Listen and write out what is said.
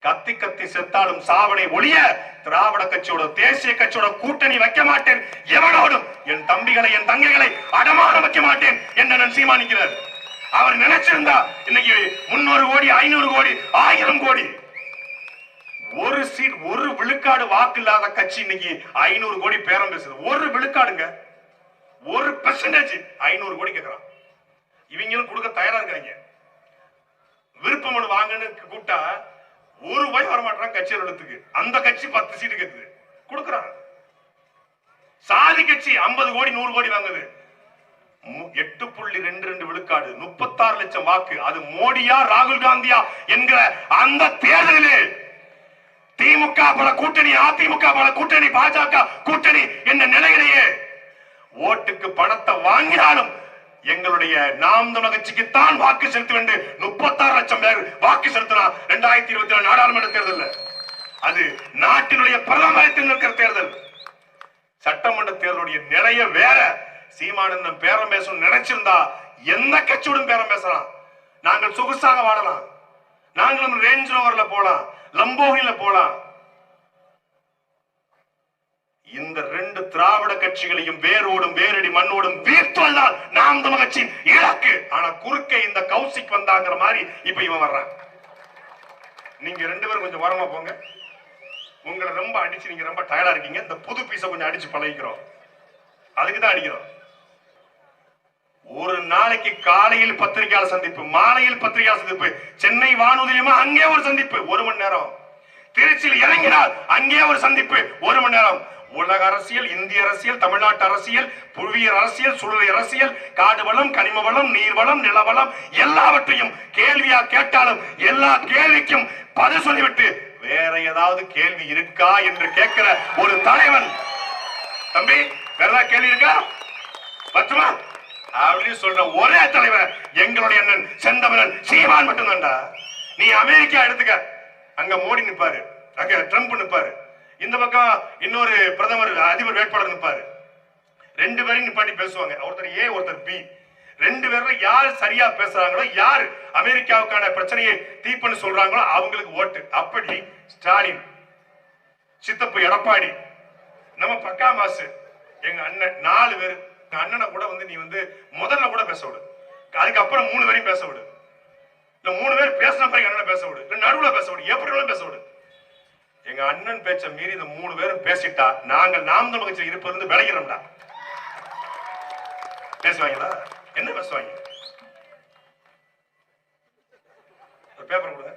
கத்தி கத்தி செத்தாலும் சாவனை ஒழிய திராவிட கட்சியோட தேசிய கட்சியோட கூட்டணி வைக்க மாட்டேன், எவனோடும் என் தம்பிகளை என் தங்கைகளை அடமானம் வைக்க மாட்டேன் என்று சீமானிக்கிறார். அவர் நினைச்சிருந்தா இன்னைக்கு 300 கோடி 500 கோடி 1000 கோடி ஒரு சீட் ஒரு விழுக்காடு வாக்கு இல்லாத கட்சி இன்னைக்கு 500 கோடி பேரம் பேசுது. ஒரு விழுக்காடுங்க, 1% 500 கோடி கேட்கிறான். இவங்களும் கொடுக்க தயாரா இருக்காங்க. விருப்ப மனு வாங்கன்னு கூட்டா ₹1 வர மாட்டான் கட்சி அலுவலகத்துக்கு. அந்த கட்சி 10 சீட்டு கேட்குது, கொடுக்குறாங்க. சாதி கட்சி 50 கோடி 100 கோடி வாங்குது. 8.22 விழுக்காடு 36 லட்சம் வாக்கு. அது மோடியா ராகுல் காந்தியா என்கிற அந்த தேர்தலில் திமுக பல கூட்டணி, அதிமுக பல கூட்டணி, பாஜக கூட்டணி என்ற நிலையிலேயே ஓட்டுக்கு பணத்தை வாங்கினாலும் எங்களுடைய நாம் தமிழர் கட்சிக்கு தான் வாக்கு செலுத்த வேண்டும். 36 லட்சம் பேர் வாக்கு செலுத்தினார் 2024 நாடாளுமன்ற தேர்தல். அது நாட்டினுடைய பிரதமரத்தில் இருக்கிற தேர்தல். சட்டமன்ற தேர்தலுடைய நிலைய வேற. சீமானந்தம் பேரம் பேசணும் நினைச்சிருந்தா எந்த கட்சியுடன் பேரம் பேசலாம். நாங்கள் சொகுசாக வாழலாம், நாங்களும் ரேஞ்ச் ரோவர்ல போலாம், லம்போகில போலாம். இந்த 2 திராவிட கட்சிகளையும் வேரோடும் வேரடி மண்ணோடும் வீழ்த்துவதுதான் நாம் தமிழர் கட்சியின் இலக்கு. ஆனா குறுக்கே இந்த கௌசிக் வந்தாங்கிற மாதிரி இப்ப இவன் வர்றான். நீங்க 2 பேரும் கொஞ்சம் வரமா போங்க. உங்களை ரொம்ப அடிச்சு நீங்க ரொம்ப டயர்டா இருக்கீங்க. இந்த புது பீஸ கொஞ்சம் அடிச்சு பழகிக்கிறோம், அதுக்குதான் அடிக்கிறோம். ஒரு நாளைக்கு காலையில் பத்திரிகையாளர் சந்திப்பு, மாலையில் பத்திரிகையாளர் சந்திப்பு, சென்னை வானொலியுமா அங்கே ஒரு சந்திப்பு 1 மணி நேரம், திருச்சியில் இறங்கினால் அங்கே ஒரு சந்திப்பு 1 மணி நேரம். உலக அரசியல், இந்திய அரசியல், தமிழ்நாட்டு அரசியல், புவியியல் அரசியல், சூழல் அரசியல், காடு வளம், கனிம வளம், நீர் வளம், நிலவளம் எல்லாவற்றையும் கேள்வியா கேட்டாலும் எல்லா கேள்விக்கும் பதில் சொல்லிவிட்டு வேற ஏதாவது கேள்வி இருக்கா என்று கேட்கிற ஒரு தலைவன். தம்பி வேற ஏதாவது கேள்வி இருக்கா பத்துமா அப்படின்னு சொல்ற ஒரே தலைவர் எங்களுடைய அண்ணன் செந்தமிழன் சீமான் மட்டும்தான்டா. நீ அமெரிக்கா எடுத்துக்க, அங்க மோடி நிப்பாரு, அங்க ட்ரம்ப் நிப்பாரு, இந்த பக்கம் இன்னொரு பிரதமர் அதிபர் வேட்பாளர் நிப்பாரு. 2 பேரையும் நிப்பாட்டி பேசுவாங்க. ஒருத்தர் ஏ ஒருத்தர் பி. 2 பேர்ல யார் சரியா பேசுறாங்களோ, யார் அமெரிக்காவுக்கான பிரச்சனையை தீர்ப்புன்னு சொல்றாங்களோ அவங்களுக்கு ஓட்டு. அப்படி ஸ்டாலின், சித்தப்பு எடப்பாடி, நம்ம பக்கா மாசு, எங்க அண்ணன் 4 பேர். அண்ணனை கூட நீ முதல்ல கூட பேச விடு, அதுக்கப்புறம் 3 பேரையும் பேச விடு. இந்த 3 பேர் பேசின பிறகு அண்ணனை பேச விடு, நடுவுல பேச விடு, எப்படி பேச விடு. எங்க அண்ணன் பேச்ச மீறி இந்த 3 பேரும் பேசிட்டா நாங்கள் நாம் தமிழர் கட்சியில் இருப்பது விளைகிறோம்டா. பேசுவாங்களா? என்ன பேசுவாங்க? பேப்பர் கொடுங்க.